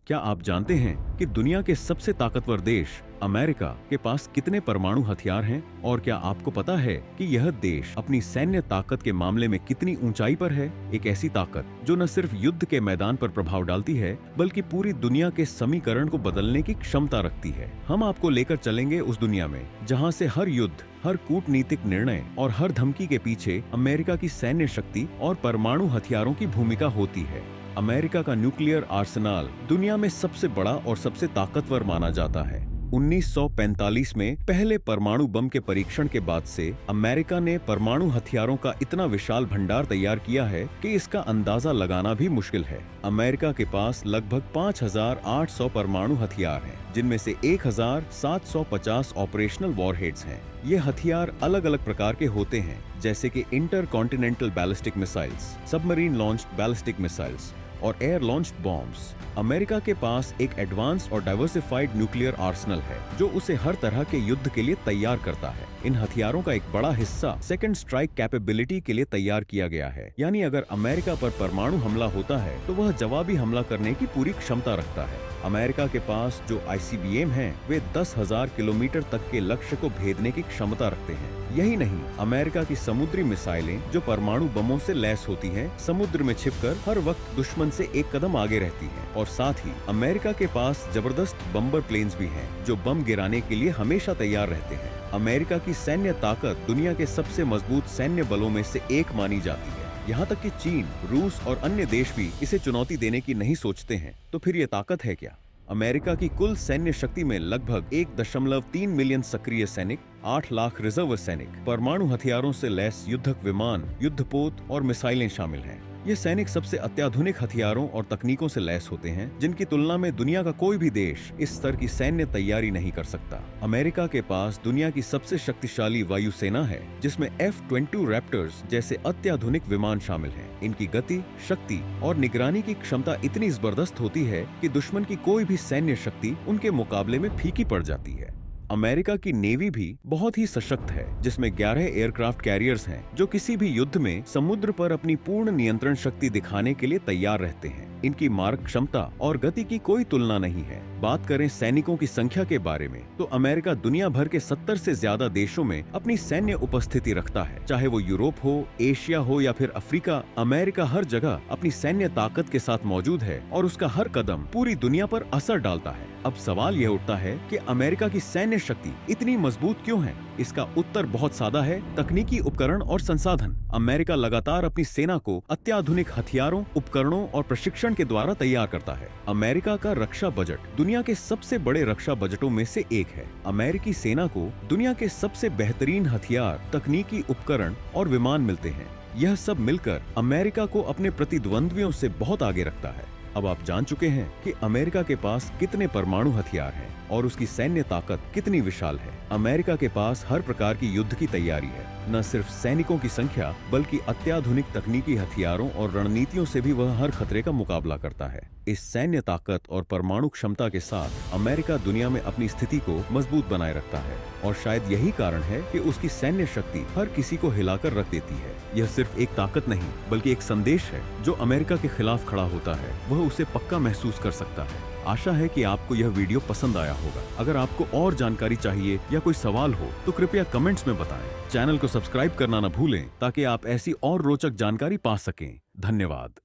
क्या आप जानते हैं कि दुनिया के सबसे ताकतवर देश अमेरिका के पास कितने परमाणु हथियार हैं? और क्या आपको पता है कि यह देश अपनी सैन्य ताकत के मामले में कितनी ऊंचाई पर है? एक ऐसी ताकत जो न सिर्फ युद्ध के मैदान पर प्रभाव डालती है, बल्कि पूरी दुनिया के समीकरण को बदलने की क्षमता रखती है। हम आपको लेकर चलेंगे उस दुनिया में जहाँ से हर युद्ध, हर कूटनीतिक निर्णय और हर धमकी के पीछे अमेरिका की सैन्य शक्ति और परमाणु हथियारों की भूमिका होती है। अमेरिका का न्यूक्लियर आर्सेनल दुनिया में सबसे बड़ा और सबसे ताकतवर माना जाता है। 1945 में पहले परमाणु बम के परीक्षण के बाद से अमेरिका ने परमाणु हथियारों का इतना विशाल भंडार तैयार किया है कि इसका अंदाजा लगाना भी मुश्किल है। अमेरिका के पास लगभग 5,800 परमाणु हथियार हैं, जिनमें से 1,750 ऑपरेशनल वॉरहेड्स हैं। ये हथियार अलग अलग प्रकार के होते हैं, जैसे कि inter continental ballistic missiles, submarine launched ballistic missiles और एयर लॉन्च्ड बॉम्ब्स। अमेरिका के पास एक एडवांस्ड और डाइवर्सिफाइड न्यूक्लियर आर्सेनल है, जो उसे हर तरह के युद्ध के लिए तैयार करता है। इन हथियारों का एक बड़ा हिस्सा सेकंड स्ट्राइक कैपेबिलिटी के लिए तैयार किया गया है, यानी अगर अमेरिका पर परमाणु हमला होता है तो वह जवाबी हमला करने की पूरी क्षमता रखता है। अमेरिका के पास जो ICBM हैं, वे 10,000 किलोमीटर तक के लक्ष्य को भेदने की क्षमता रखते हैं। यही नहीं, अमेरिका की समुद्री मिसाइलें जो परमाणु बमों से लैस होती हैं, समुद्र में छिपकर हर वक्त दुश्मन से एक कदम आगे रहती हैं। और साथ ही अमेरिका के पास जबरदस्त बम्बर प्लेन्स भी हैं, जो बम गिराने के लिए हमेशा तैयार रहते हैं। अमेरिका की सैन्य ताकत दुनिया के सबसे मजबूत सैन्य बलों में से एक मानी जाती है। यहाँ तक कि चीन, रूस और अन्य देश भी इसे चुनौती देने की नहीं सोचते हैं। तो फिर ये ताकत है क्या? अमेरिका की कुल सैन्य शक्ति में लगभग 1.3 मिलियन सक्रिय सैनिक, 8 लाख रिजर्व सैनिक, परमाणु हथियारों से लैस युद्धक विमान, युद्धपोत और मिसाइलें शामिल हैं। ये सैनिक सबसे अत्याधुनिक हथियारों और तकनीकों से लैस होते हैं, जिनकी तुलना में दुनिया का कोई भी देश इस स्तर की सैन्य तैयारी नहीं कर सकता। अमेरिका के पास दुनिया की सबसे शक्तिशाली वायुसेना है, जिसमें F-22 रैप्टर्स जैसे अत्याधुनिक विमान शामिल हैं। इनकी गति, शक्ति और निगरानी की क्षमता इतनी जबरदस्त होती है कि दुश्मन की कोई भी सैन्य शक्ति उनके मुकाबले में फीकी पड़ जाती है। अमेरिका की नेवी भी बहुत ही सशक्त है, जिसमें 11 एयरक्राफ्ट कैरियर्स हैं, जो किसी भी युद्ध में समुद्र पर अपनी पूर्ण नियंत्रण शक्ति दिखाने के लिए तैयार रहते हैं। इनकी मारक क्षमता और गति की कोई तुलना नहीं है। बात करें सैनिकों की संख्या के बारे में, तो अमेरिका दुनिया भर के 70 से ज्यादा देशों में अपनी सैन्य उपस्थिति रखता है। चाहे वो यूरोप हो, एशिया हो या फिर अफ्रीका, अमेरिका हर जगह अपनी सैन्य ताकत के साथ मौजूद है और उसका हर कदम पूरी दुनिया पर असर डालता है। अब सवाल यह उठता है कि अमेरिका की सैन्य शक्ति इतनी मजबूत क्यों है? इसका उत्तर बहुत सादा है: तकनीकी उपकरण और संसाधन। अमेरिका लगातार अपनी सेना को अत्याधुनिक हथियारों, उपकरणों और प्रशिक्षण के द्वारा तैयार करता है। अमेरिका का रक्षा बजट दुनिया के सबसे बड़े रक्षा बजटों में से एक है। अमेरिकी सेना को दुनिया के सबसे बेहतरीन हथियार, तकनीकी उपकरण और विमान मिलते हैं। यह सब मिलकर अमेरिका को अपने प्रतिद्वंद्वियों से बहुत आगे रखता है। अब आप जान चुके हैं कि अमेरिका के पास कितने परमाणु हथियार हैं और उसकी सैन्य ताकत कितनी विशाल है। अमेरिका के पास हर प्रकार की युद्ध की तैयारी है। न सिर्फ सैनिकों की संख्या, बल्कि अत्याधुनिक तकनीकी हथियारों और रणनीतियों से भी वह हर खतरे का मुकाबला करता है। इस सैन्य ताकत और परमाणु क्षमता के साथ अमेरिका दुनिया में अपनी स्थिति को मजबूत बनाए रखता है, और शायद यही कारण है कि उसकी सैन्य शक्ति हर किसी को हिलाकर रख देती है। यह सिर्फ एक ताकत नहीं, बल्कि एक संदेश है। जो अमेरिका के खिलाफ खड़ा होता है, वह उसे पक्का महसूस कर सकता है। आशा है कि आपको यह वीडियो पसंद आया होगा। अगर आपको और जानकारी चाहिए या कोई सवाल हो तो कृपया कमेंट्स में बताएं। चैनल को सब्सक्राइब करना न भूलें, ताकि आप ऐसी और रोचक जानकारी पा सकें। धन्यवाद।